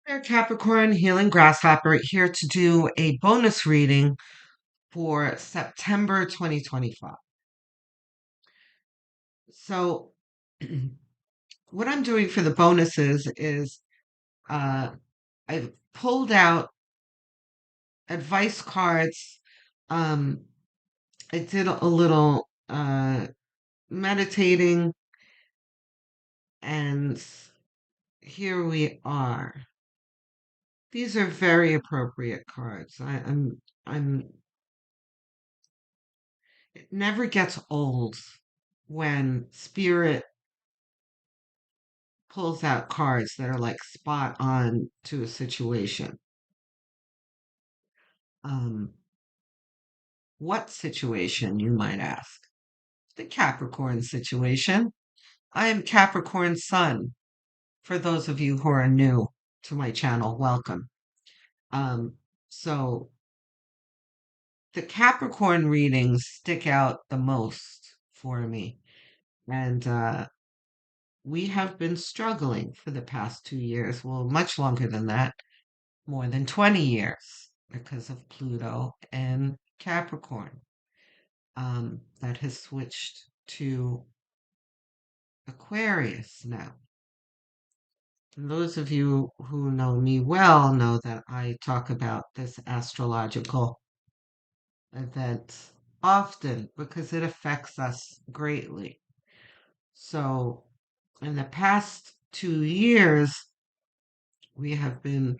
There, Capricorn, Healing Grasshopper, here to do a bonus reading for September 2025. So, what I'm doing for the bonuses is uh, I've pulled out advice cards. Um, I did a little meditating, and here we are. These are very appropriate cards. I'm It never gets old when spirit pulls out cards that are like spot on to a situation. Um, what situation, you might ask? The Capricorn situation. I am Capricorn Sun. For those of you who are new to my channel, welcome. Um, so the Capricorn readings stick out the most for me. And we have been struggling for the past 2 years, well, much longer than that, more than 20 years, because of Pluto and Capricorn. That has switched to Aquarius now. And those of you who know me well know that I talk about this astrological event often because it affects us greatly. So, in the past 2 years, we have been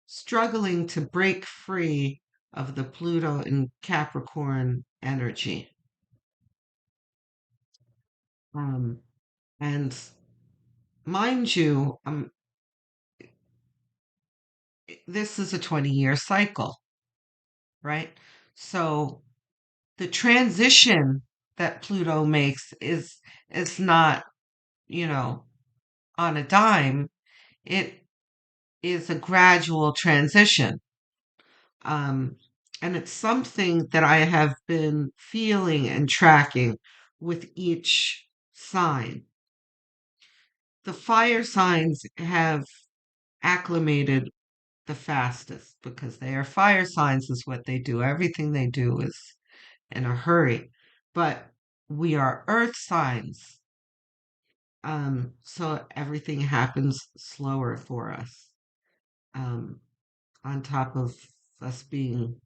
struggling to break free of the Pluto and Capricorn energy. Um, and mind you, this is a 20-year cycle, right? So the transition that Pluto makes is not, you know, on a dime. It is a gradual transition. Um, and it's something that I have been feeling and tracking with each sign. The fire signs have acclimated the fastest because they are fire signs, is what they do. Everything they do is in a hurry. But we are earth signs. So everything happens slower for us. Um, on top of us being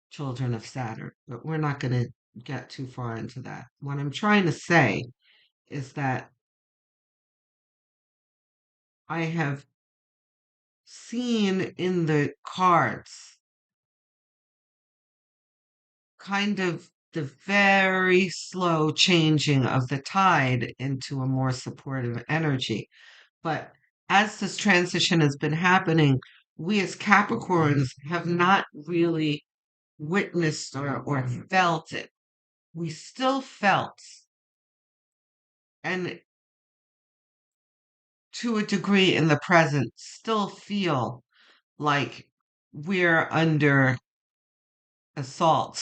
children of Saturn. But we're not going to get too far into that. What I'm trying to say is that I have seen in the cards kind of the very slow changing of the tide into a more supportive energy. But as this transition has been happening, we as Capricorns have not really witnessed or felt it. We still felt, and to a degree in the present, still feel like we're under assault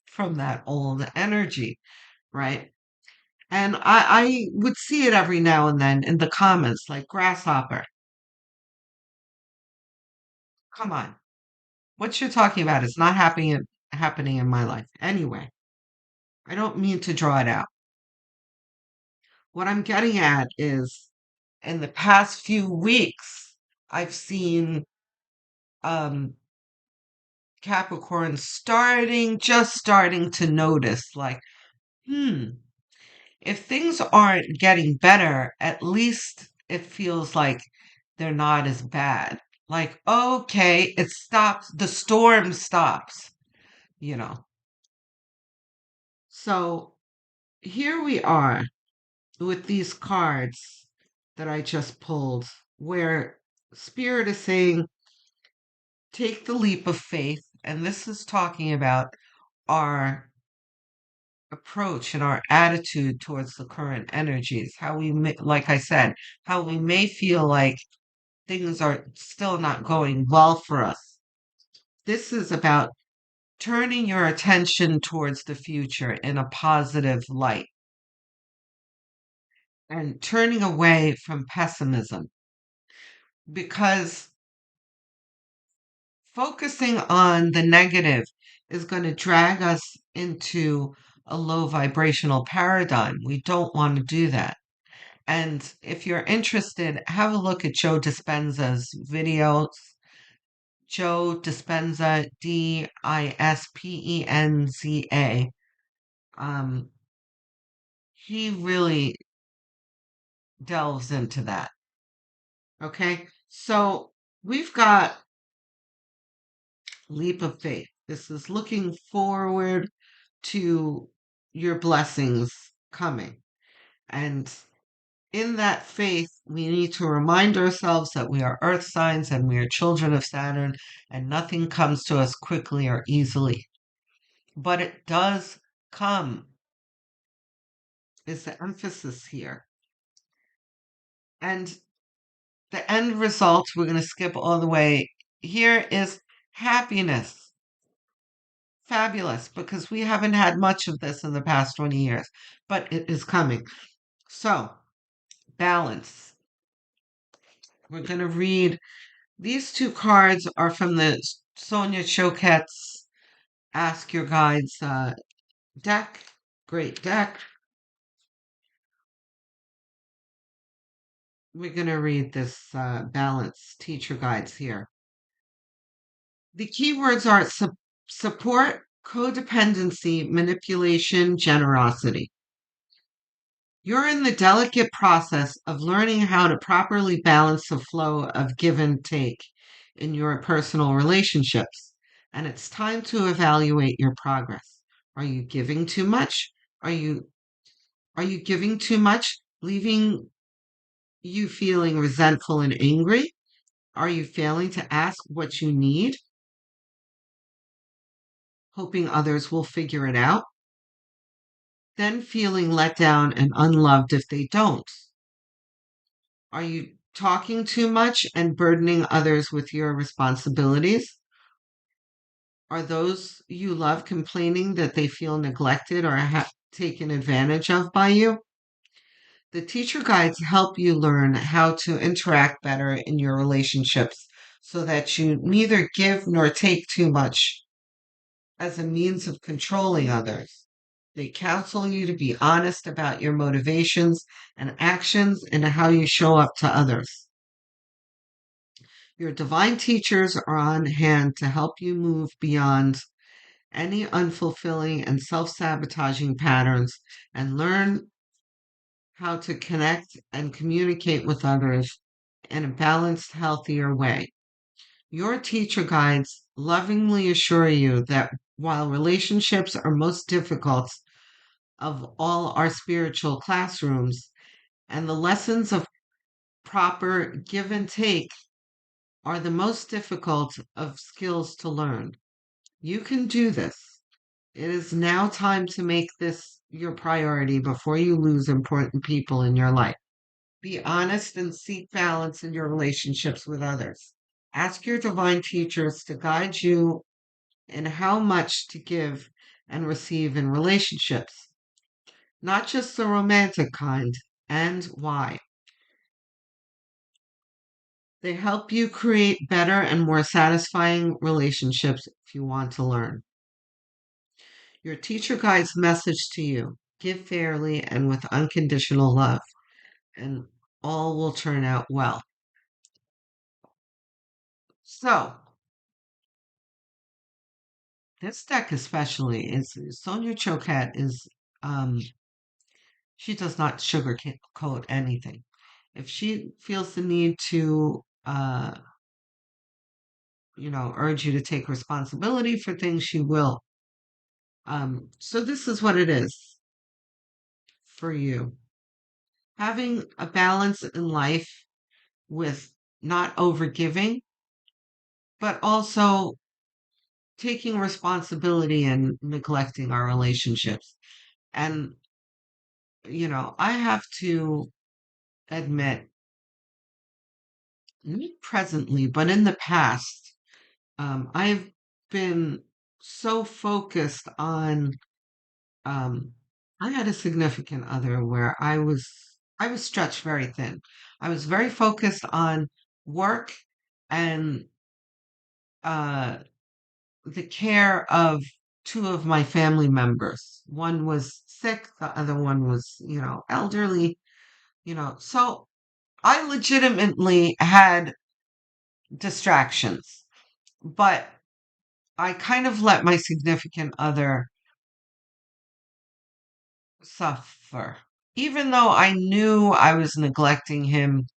from that old energy, right? And I would see it every now and then in the comments, like grasshopper. Come on, what you're talking about is not happening in my life. Anyway, I don't mean to draw it out. What I'm getting at is in the past few weeks, I've seen um Capricorn just starting to notice, like, hmm, if things aren't getting better, at least it feels like they're not as bad. Like, okay, it stops, the storm stops, you know. So here we are with these cards that I just pulled, where Spirit is saying, take the leap of faith. And this is talking about our approach and our attitude towards the current energies. How we, like I said, how we may feel like things are still not going well for us. This is about turning your attention towards the future in a positive light and turning away from pessimism, because Focusing on the negative is going to drag us into a low vibrational paradigm. We don't want to do that. And if you're interested, have a look at Joe Dispenza's videos. Joe Dispenza, Dispenza. Um, he really delves into that. Okay, so we've got leap of faith. This is looking forward to your blessings coming. And in that faith, we need to remind ourselves that we are earth signs and we are children of Saturn, and nothing comes to us quickly or easily. But it does come, is the emphasis here. And the end result, we're going to skip all the way here, is happiness. Fabulous, because we haven't had much of this in the past 20 years, but it is coming. So, balance. We're going to read these two cards are from the Sonia Choquette's Ask Your Guides deck. Great deck. We're going to read this balance teacher guides here. The keywords are support, codependency, manipulation, generosity. You're in the delicate process of learning how to properly balance the flow of give and take in your personal relationships, and it's time to evaluate your progress. Are you giving too much? Are you giving too much, leaving you feeling resentful and angry? Are you failing to ask what you need, hoping others will figure it out? Then feeling let down and unloved if they don't. Are you talking too much and burdening others with your responsibilities? Are those you love complaining that they feel neglected or taken advantage of by you? The teacher guides help you learn how to interact better in your relationships so that you neither give nor take too much as a means of controlling others. They counsel you to be honest about your motivations and actions and how you show up to others. Your divine teachers are on hand to help you move beyond any unfulfilling and self sabotaging patterns and learn how to connect and communicate with others in a balanced, healthier way. Your teacher guides lovingly assure you that while relationships are most difficult of all our spiritual classrooms, and the lessons of proper give and take are the most difficult of skills to learn. You can do this. It is now time to make this your priority before you lose important people in your life. Be honest and seek balance in your relationships with others. Ask your divine teachers to guide you in how much to give and receive in relationships, not just the romantic kind, and why. They help you create better and more satisfying relationships if you want to learn. Your teacher guide's message to you: give fairly and with unconditional love, and all will turn out well. So, this deck especially is Sonia Choquette is um she does not sugarcoat anything. If she feels the need to urge you to take responsibility for things, she will. So this is what it is for you. Having a balance in life with not overgiving, but also taking responsibility and neglecting our relationships. And, I have to admit, not presently, but in the past, I've been so focused on, um, I had a significant other where I was stretched very thin. I was very focused on work and uh, the care of two of my family members. One was sick, the other one was, elderly, So I legitimately had distractions, but I kind of let my significant other suffer. Even though I knew I was neglecting him,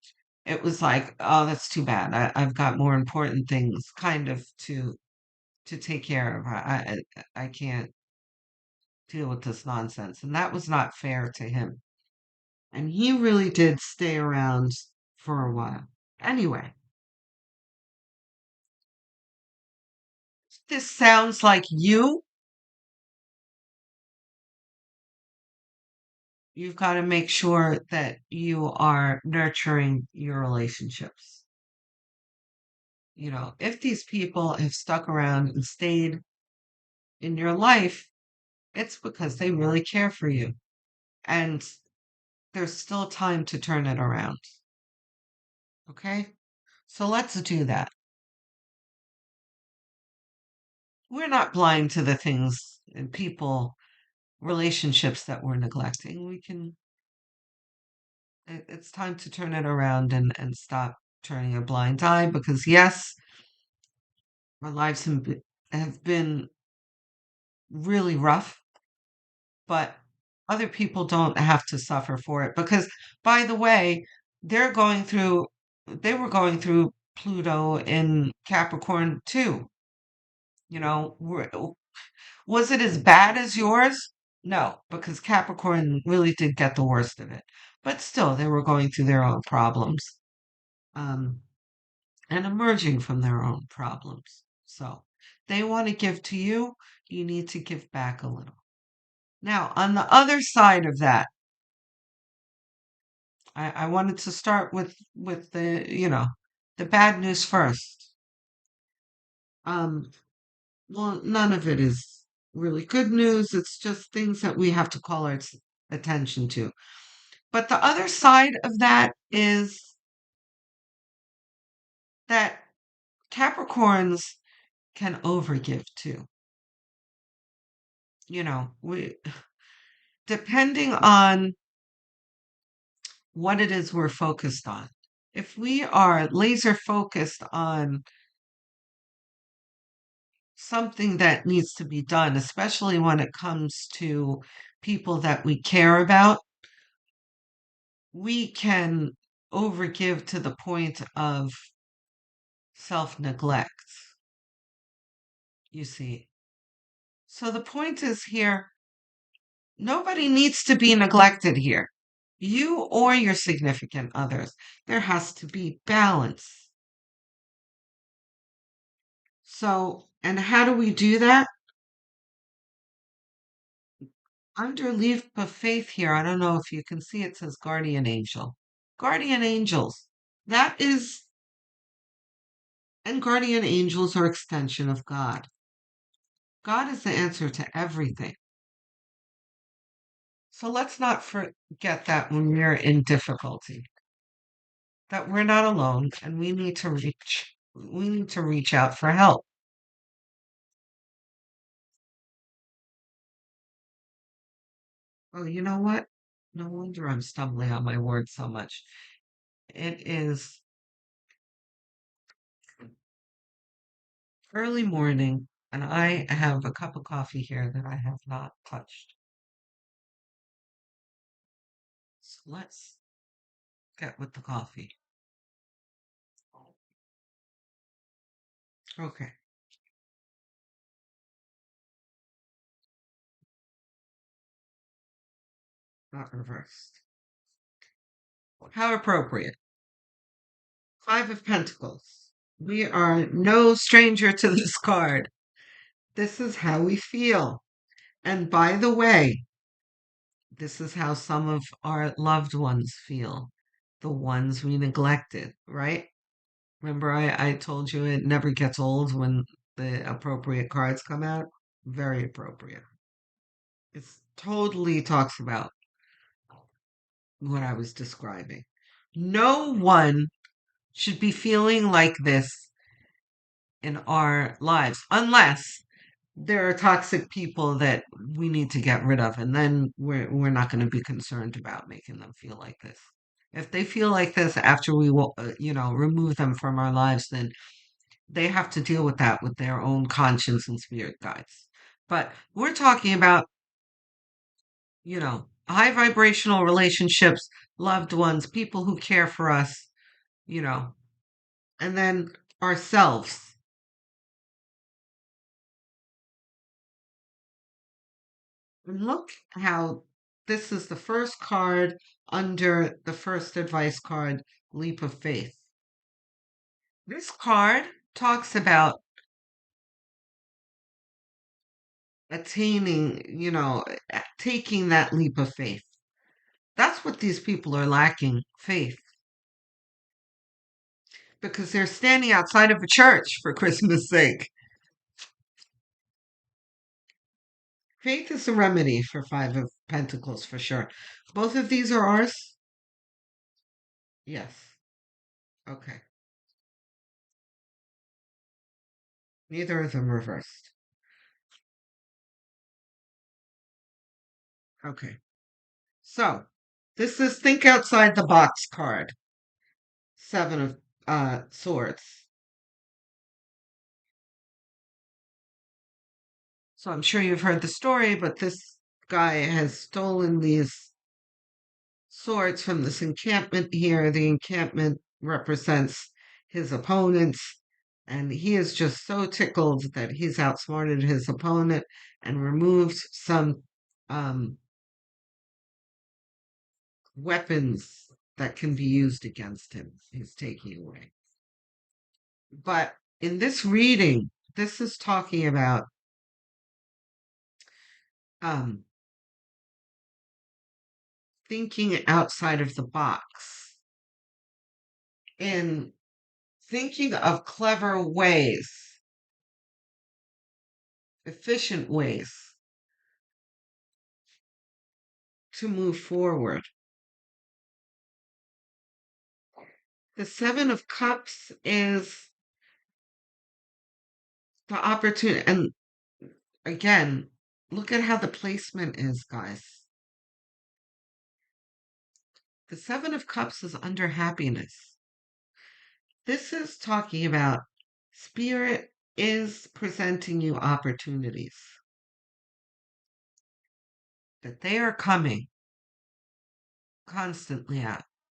it was like, oh, that's too bad. I've got more important things kind of to take care of. I can't deal with this nonsense. And that was not fair to him. And he really did stay around for a while. Anyway, this sounds like you've got to make sure that you are nurturing your relationships. If these people have stuck around and stayed in your life, it's because they really care for you. And there's still time to turn it around. Okay? So let's do that. We're not blind to the things and people, relationships that we're neglecting. It's time to turn it around and stop turning a blind eye because, yes, our lives have been really rough, but other people don't have to suffer for it because, by the way, they were going through Pluto in Capricorn too. You know, was it as bad as yours? No, because Capricorn really did get the worst of it. But still, they were going through their own problems, um, and emerging from their own problems. So they want to give to you, you need to give back a little. Now, on the other side of that, I wanted to start with the bad news first. Um, well, none of it is really good news. It's just things that we have to call our attention to. But the other side of that is that Capricorns can overgive too. We depending on what it is we're focused on. If we are laser focused on something that needs to be done, especially when it comes to people that we care about, we can overgive to the point of self neglect, you see. So the point is here nobody needs to be neglected here. You or your significant others. There has to be balance. So, and how do we do that? Under Leap of Faith here, I don't know if you can see it says guardian angel. Guardian angels. That is, and guardian angels are extension of God. God is the answer to everything. So let's not forget that when we're in difficulty, that we're not alone and we need to reach out for help. Oh, you know what? No wonder I'm stumbling on my words so much. It is early morning and I have a cup of coffee here that I have not touched. So let's get with the coffee. Okay, not reversed. How appropriate. Five of Pentacles. We are no stranger to this card. This is how we feel. And by the way, this is how some of our loved ones feel, the ones we neglected, right? Remember, I told you it never gets old when the appropriate cards come out? Very appropriate. It totally talks about what I was describing. No one should be feeling like this in our lives, unless there are toxic people that we need to get rid of, and then we're not going to be concerned about making them feel like this. If they feel like this after we will, remove them from our lives, then they have to deal with that with their own conscience and spirit guides. But we're talking about, high vibrational relationships, loved ones, people who care for us, you know, and then ourselves. And look how this is the first card under the first advice card, Leap of Faith. This card talks about attaining, taking that leap of faith. That's what these people are lacking, faith, because they're standing outside of a church, for Christmas' sake. Faith is a remedy for Five of Pentacles, for sure. Both of these are ours? Yes. Okay. Neither of them reversed. Okay. So, this is Think Outside the Box card. Seven of Swords. So I'm sure you've heard the story, but this guy has stolen these swords from this encampment here. The encampment represents his opponents, and he is just so tickled that he's outsmarted his opponent and removed some weapons that can be used against him. He's taking away. But in this reading, this is talking about um, thinking outside of the box and thinking of clever ways, efficient ways to move forward. The Seven of Cups is the opportunity. And again, look at how the placement is, guys. The Seven of Cups is under happiness. This is talking about spirit is presenting you opportunities, that they are coming constantly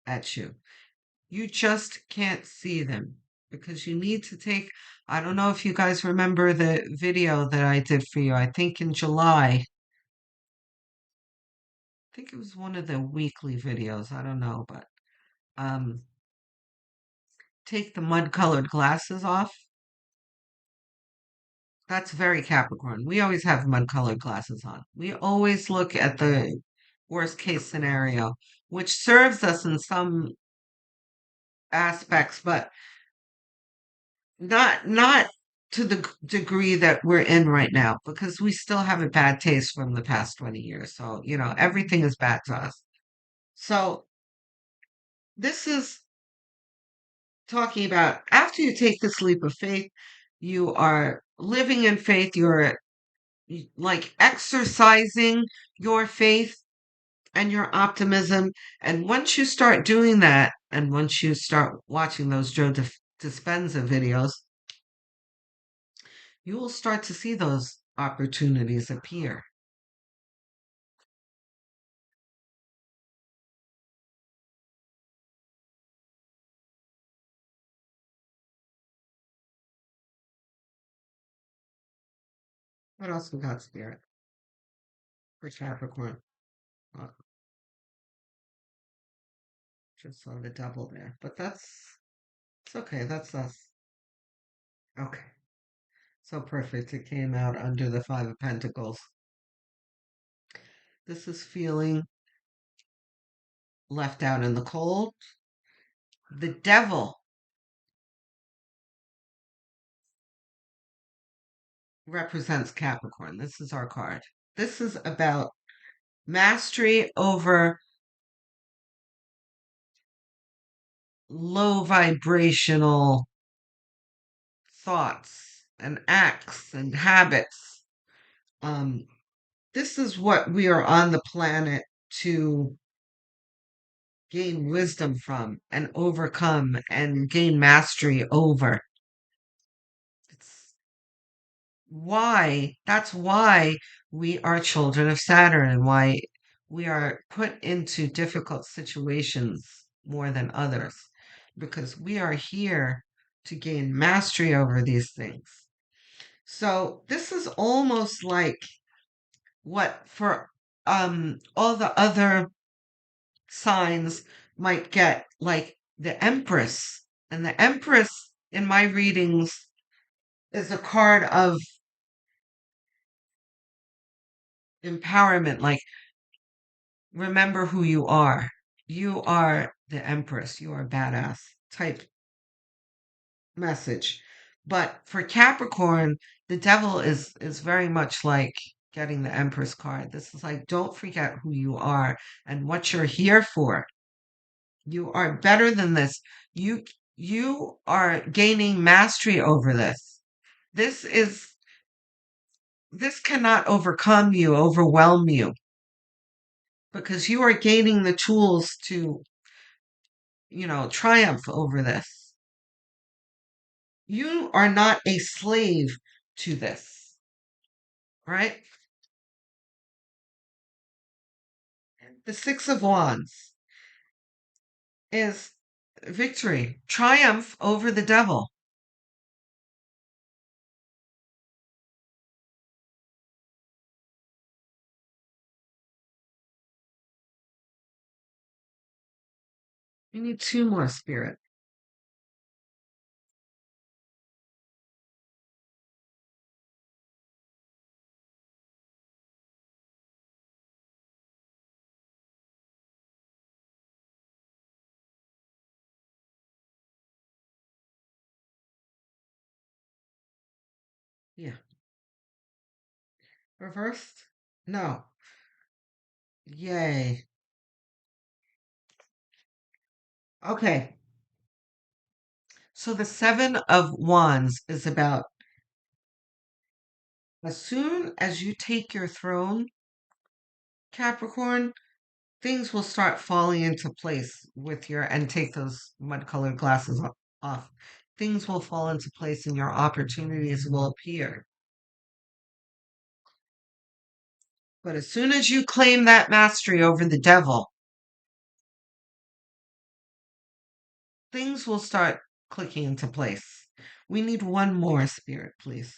at you. You just can't see them because you need to take. I don't know if you guys remember the video that I did for you. I think in July. I think it was one of the weekly videos. I don't know, but um, take the mud colored glasses off. That's very Capricorn. We always have mud colored glasses on. We always look at the worst case scenario, which serves us in some aspects, but not to the degree that we're in right now, because we still have a bad taste from the past 20 years. So, everything is bad to us. So, this is talking about after you take this leap of faith, you are living in faith, you're like exercising your faith and your optimism. And once you start doing that, and once you start watching those Joe Dispenza videos, you will start to see those opportunities appear. What else we got, Spirit? For Capricorn. Oh, just saw the double there. But it's okay. That's us. Okay. So perfect. It came out under the Five of Pentacles. This is feeling left out in the cold. The Devil represents Capricorn. This is our card. This is about mastery over low vibrational thoughts and acts and habits. Um, this is what we are on the planet to gain wisdom from and overcome and gain mastery over. It's that's why we are children of Saturn and why we are put into difficult situations more than others, because we are here to gain mastery over these things. So this is almost like what for all the other signs might get, like the Empress. And the Empress in my readings is a card of empowerment, like remember who you are. You are the Empress, you are a badass type message. But for Capricorn, the devil is very much like getting the Empress card. This is like, don't forget who you are and what you're here for. You are better than this. You you are gaining mastery over this. This is this cannot overcome you, overwhelm you, because you are gaining the tools to, triumph over this. You are not a slave to this, right? The Six of Wands is victory, triumph over the devil. You need two more, Spirit. Yeah. Reversed? No. Yay. Okay. So the Seven of Wands is about, as soon as you take your throne, Capricorn, things will start falling into place with your, and take those mud colored glasses off. Things will fall into place and your opportunities will appear. But as soon as you claim that mastery over the devil, things will start clicking into place. We need one more, Spirit, please.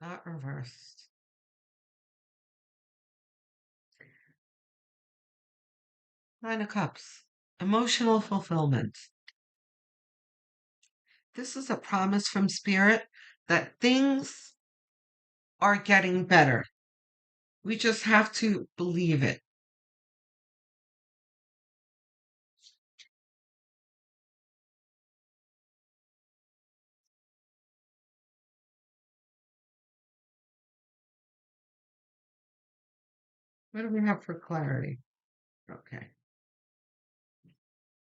Not reversed. Nine of Cups. Emotional fulfillment. This is a promise from Spirit that things are getting better. We just have to believe it. What do we have for clarity? Okay.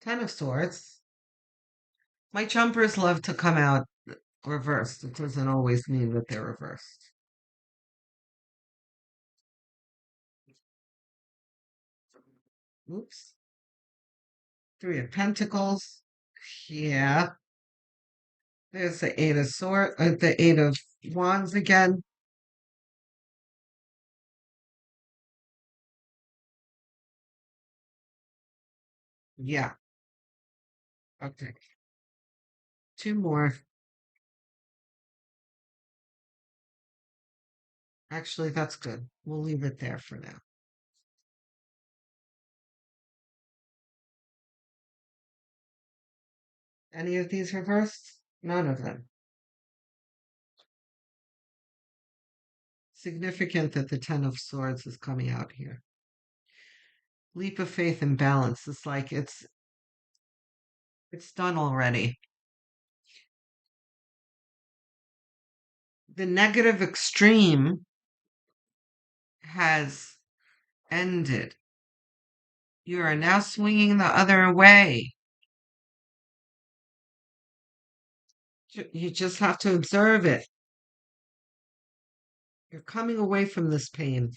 Ten of Swords. My jumpers love to come out reversed. It doesn't always mean that they're reversed. Oops. Three of Pentacles. Yeah. There's the Eight of Swords, the Eight of Wands again. Yeah. Okay. Two more. Actually, that's good. We'll leave it there for now. Any of these reversed? None of them. Significant that the Ten of Swords is coming out here. leap of faith and balance. It's like it's done already. The negative extreme has ended. You are now swinging the other way. You just have to observe it. You're coming away from this pain.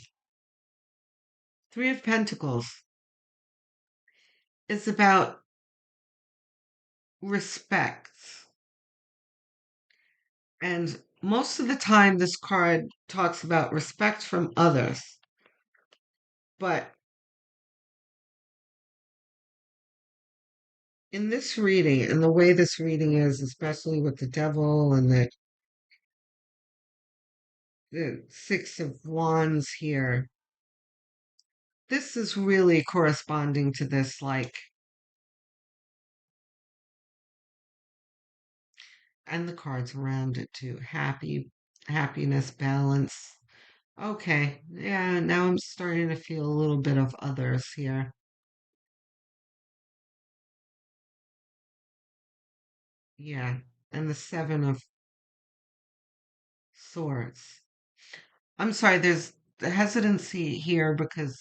Three of Pentacles is about respect. And most of the time, this card talks about respect from others. But in this reading, and the way this reading is, especially with the devil and the Six of Wands here, this is really corresponding to this, like, and the cards around it too. Happiness, balance. Okay, yeah, now I'm starting to feel a little bit of others here. Yeah, and the Seven of Swords. I'm sorry, there's the hesitancy here because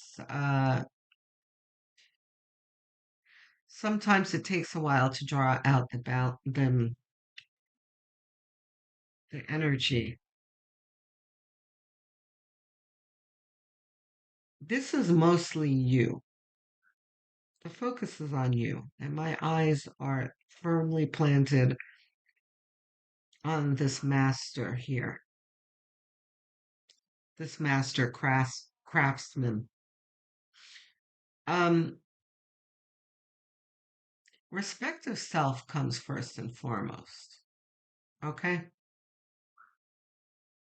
sometimes it takes a while to draw out the energy. This is mostly you. The focus is on you, and my eyes are firmly planted on this master here, this master craftsman. Um, Respect of self comes first and foremost. Okay,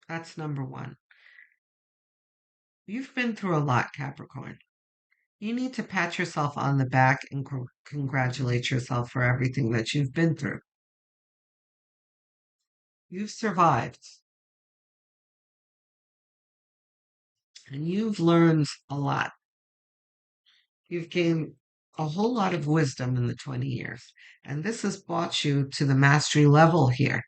that's number one. You've been through a lot, Capricorn. You need to pat yourself on the back and congratulate yourself for everything that you've been through. You've survived and you've learned a lot. You've gained a whole lot of wisdom in the 20 years, and this has brought you to the mastery level here.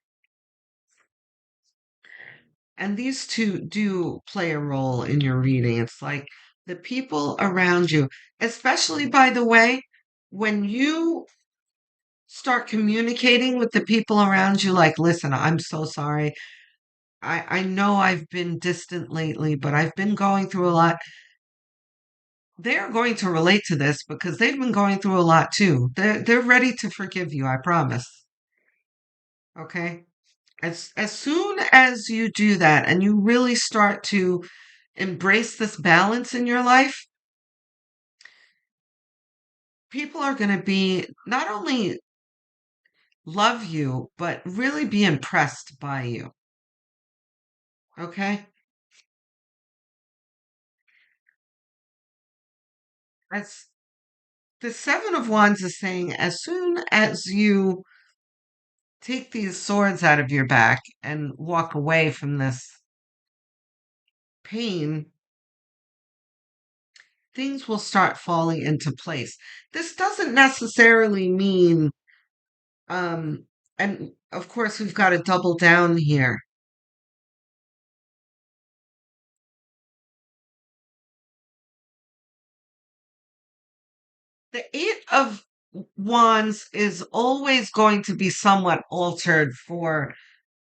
And these two do play a role in your reading. It's like the people around you, especially, by the way, when you start communicating with the people around you, like, listen, I'm so sorry. I know I've been distant lately, but I've been going through a lot. They're going to relate to this because they've been going through a lot too. They're ready to forgive you, I promise. Okay? As soon as you do that and you really start to embrace this balance in your life, people are going to be not only love you, but really be impressed by you. Okay? As the Seven of Wands is saying, as soon as you take these swords out of your back and walk away from this pain, things will start falling into place. This doesn't necessarily mean, um, and of course, we've got to double down here. The Eight of Wands is always going to be somewhat altered for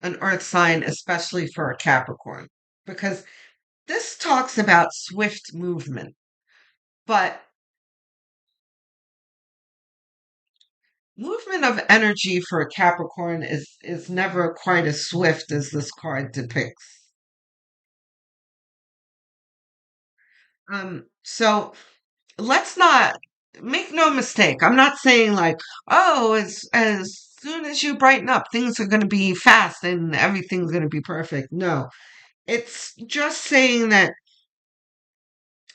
an earth sign, especially for a Capricorn, because this talks about swift movement, but movement of energy for a Capricorn is never quite as swift as this card depicts. So let's not make no mistake. I'm not saying like, oh, as soon as you brighten up, things are going to be fast and everything's going to be perfect. No, it's just saying that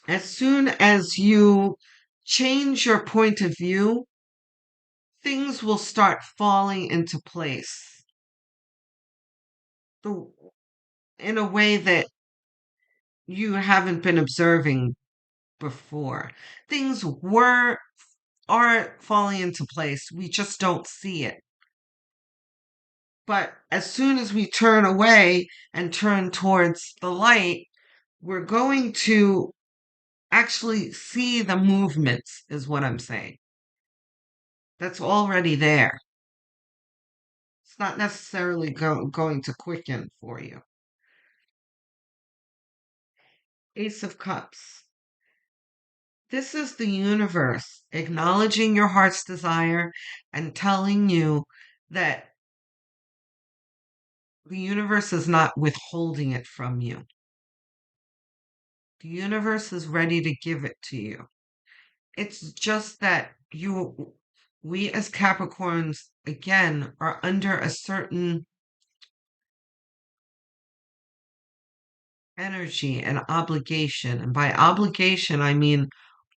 as soon as you change your point of view, things will start falling into place the- in a way that you haven't been observing before. Things are falling into place. We just don't see it. But as soon as we turn away and turn towards the light, we're going to actually see the movements, is what I'm saying. That's already there. It's not necessarily going to quicken for you. Ace of Cups. This is the universe acknowledging your heart's desire and telling you that the universe is not withholding it from you. The universe is ready to give it to you. It's just that we as Capricorns, again, are under a certain energy and obligation. And by obligation, I mean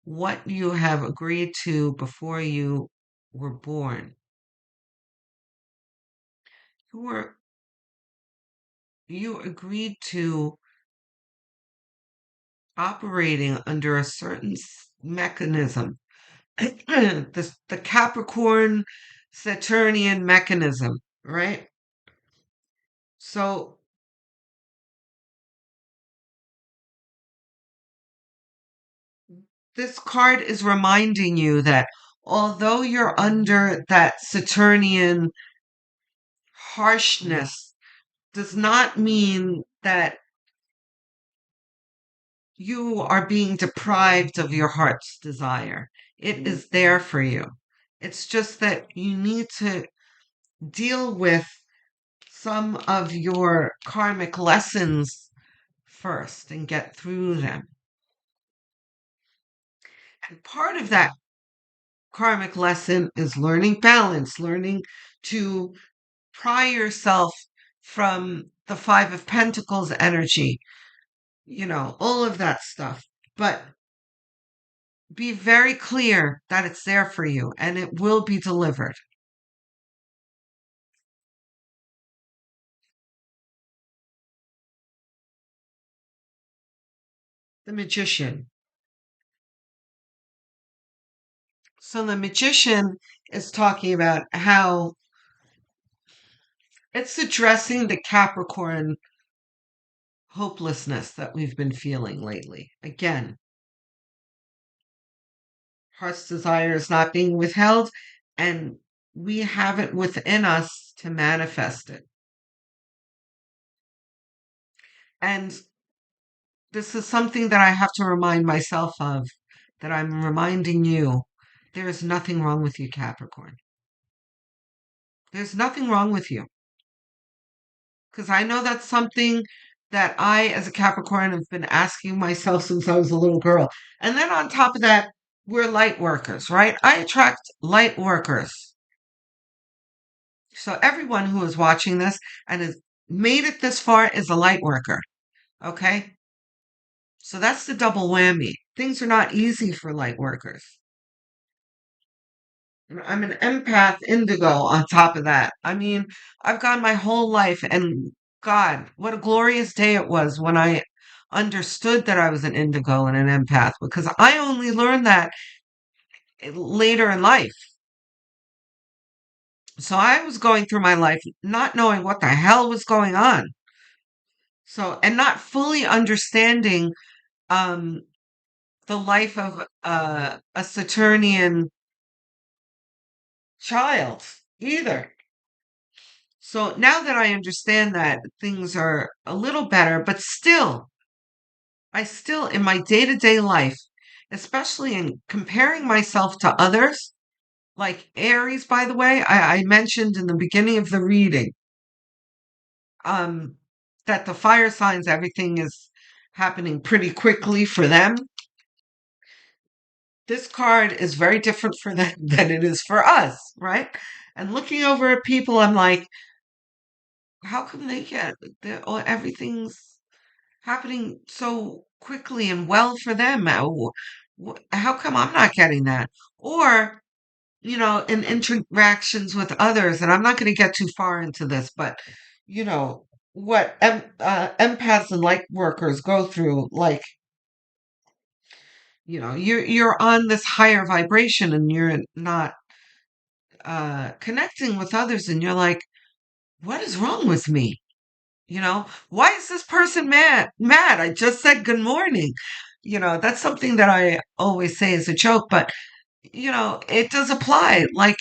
what you have agreed to before you were born. You agreed to operating under a certain mechanism. The Capricorn Saturnian mechanism, right? So this card is reminding you that although you're under that Saturnian harshness, does not mean that you are being deprived of your heart's desire. It is there for you. It's just that you need to deal with some of your karmic lessons first and get through them. And part of that karmic lesson is learning balance, learning to pry yourself from the Five of Pentacles energy, all of that stuff. But be very clear that it's there for you and it will be delivered. The Magician. So the Magician is talking about how it's addressing the Capricorn hopelessness that we've been feeling lately. Again, heart's desire is not being withheld, and we have it within us to manifest it. And this is something that I have to remind myself of, that I'm reminding you. There is nothing wrong with you, Capricorn. There's nothing wrong with you. Because I know that's something that I, as a Capricorn, have been asking myself since I was a little girl. And then on top of that, we're light workers, right? I attract light workers. So everyone who is watching this and has made it this far is a light worker. Okay? So that's the double whammy. Things are not easy for light workers. I'm an empath indigo on top of that. I mean, I've gone my whole life, and God, what a glorious day it was when I understood that I was an indigo and an empath, because I only learned that later in life. So I was going through my life not knowing what the hell was going on. So, and not fully understanding um, the life of a Saturnian child either. So now that I understand that, things are a little better, but still, in my day to day life, especially in comparing myself to others, like Aries, by the way, I mentioned in the beginning of the reading, um, that the fire signs, everything is happening pretty quickly for them. This card is very different for them than it is for us, right? And looking over at people, I'm like, how come they get everything's happening so quickly and well for them? How come I'm not getting that? Or, in interactions with others, and I'm not going to get too far into this, but, what empaths and light workers go through, like, You're on this higher vibration and you're not connecting with others, and you're like, what is wrong with me? Why is this person mad? I just said good morning. That's something that I always say as a joke, but it does apply. Like,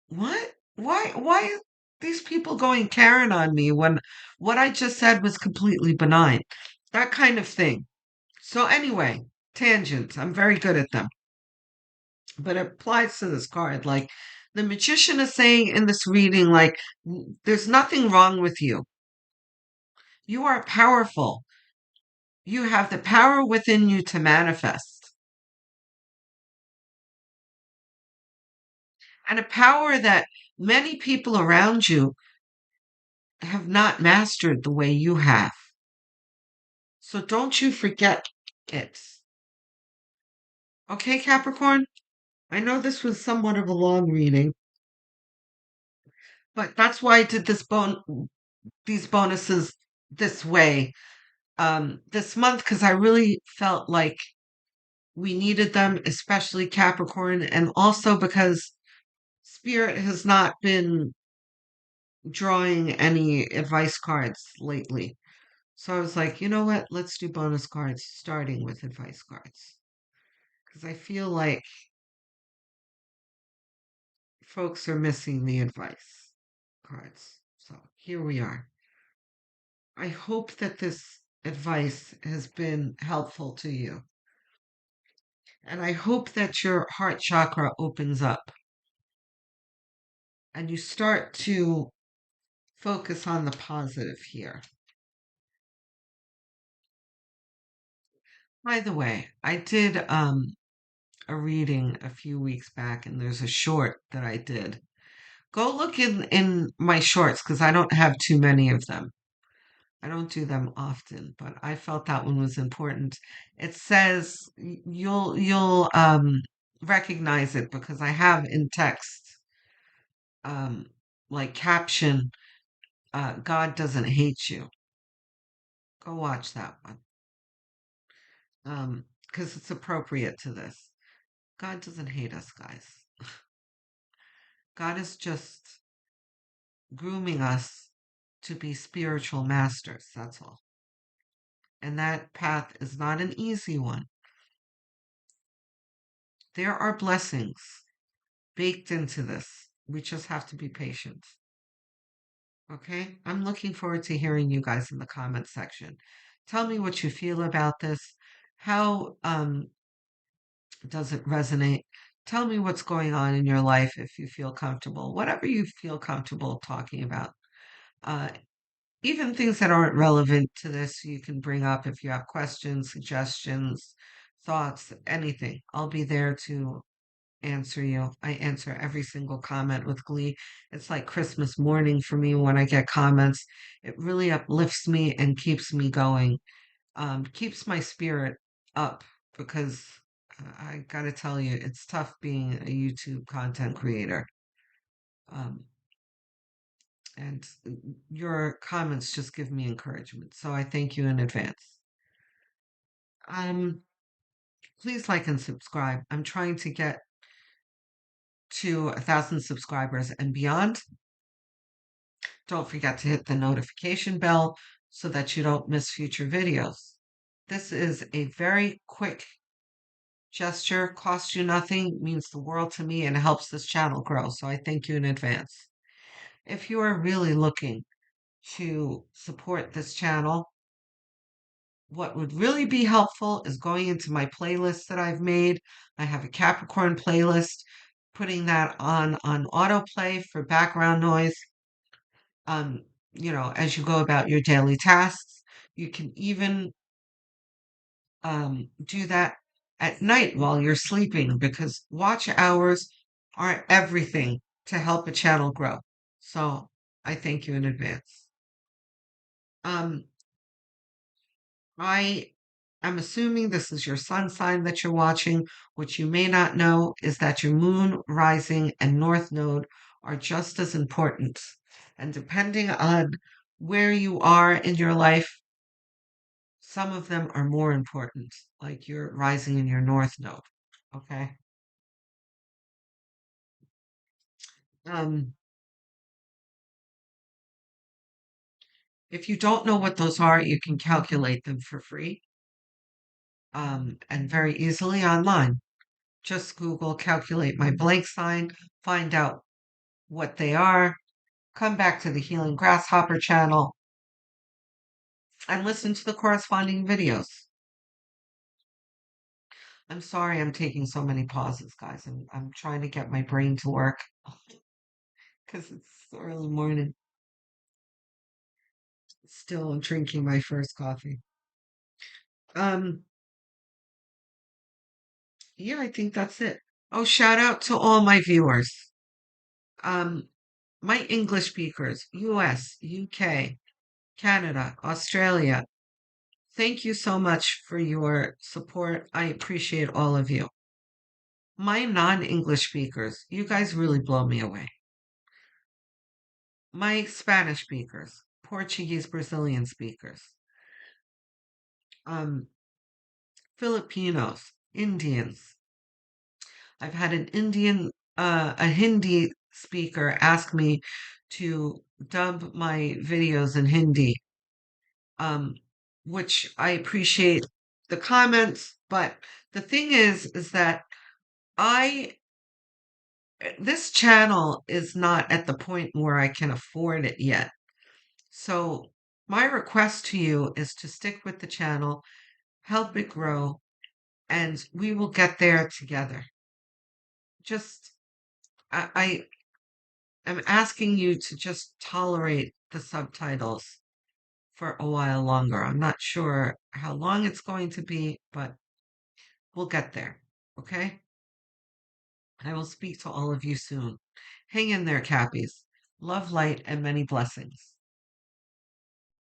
what? Why are these people going Karen on me when what I just said was completely benign? That kind of thing. So anyway, tangents. I'm very good at them. But it applies to this card. Like, the magician is saying in this reading, like, there's nothing wrong with you. You are powerful. You have the power within you to manifest. And a power that many people around you have not mastered the way you have. So don't you forget it. Okay, Capricorn? I know this was somewhat of a long reading, but that's why I did these bonuses this way this month, because I really felt like we needed them, especially Capricorn, and also because Spirit has not been drawing any advice cards lately. So I was like, you know what? Let's do bonus cards starting with advice cards. Because I feel like folks are missing the advice cards. So here we are. I hope that this advice has been helpful to you. And I hope that your heart chakra opens up and you start to focus on the positive here. By the way, I did a reading a few weeks back, and there's a short that I did. Go look in my shorts because I don't have too many of them. I don't do them often, but I felt that one was important. It says you'll recognize it because I have in text um like caption God doesn't hate you. Go watch that one. Because it's appropriate to this. God doesn't hate us, guys. God is just grooming us to be spiritual masters. That's all. And that path is not an easy one. There are blessings baked into this. We just have to be patient. Okay? I'm looking forward to hearing you guys in the comment section. Tell me what you feel about this. How does it resonate? Tell me what's going on in your life if you feel comfortable. Whatever you feel comfortable talking about. Uh, Even things that aren't relevant to this, you can bring up if you have questions, suggestions, thoughts, anything. I'll be there to answer you. I answer every single comment with glee. It's like Christmas morning for me when I get comments. It really uplifts me and keeps me going, keeps my spirit up because I gotta tell you, it's tough being a YouTube content creator. Um, and your comments just give me encouragement. So I thank you in advance. Um, Please like and subscribe. I'm trying to get to 1,000 subscribers and beyond. Don't forget to hit the notification bell so that you don't miss future videos. This is a very quick gesture, costs you nothing, means the world to me, and helps this channel grow. So I thank you in advance. If you are really looking to support this channel, what would really be helpful is going into my playlist that I've made. I have a Capricorn playlist, putting that on autoplay for background noise. Um, as you go about your daily tasks, you can even do that at night while you're sleeping because watch hours are everything to help a channel grow. So I thank you in advance. Um, I am assuming this is your sun sign that you're watching. What you may not know is that your moon, rising, and north node are just as important. And depending on where you are in your life, Some of them are more important, like your rising and your north node. Okay. Um, if you don't know what those are, you can calculate them for free, and very easily online. Just Google calculate my blank sign, find out what they are, come back to the Healing Grasshopper channel, and listen to the corresponding videos. I'm sorry I'm taking so many pauses, guys. I'm trying to get my brain to work because it's early morning. Still drinking my first coffee. Um, yeah, I think that's it. Oh, shout out to all my viewers. Um, my English speakers, US, UK, Canada, Australia. Thank you so much for your support. I appreciate all of you. My non-English speakers, you guys really blow me away. My Spanish speakers, Portuguese, Brazilian speakers, um, Filipinos, Indians. I've had an a Hindi speaker ask me to dub my videos in Hindi, um, which I appreciate the comments, but the thing is that I this channel is not at the point where I can afford it yet. So my request to you is to stick with the channel, help it grow, and we will get there together. Just I am asking you to just tolerate the subtitles for a while longer. I'm not sure how long it's going to be, but we'll get there. Okay? I will speak to all of you soon. Hang in there, Cappies. Love, light, and many blessings.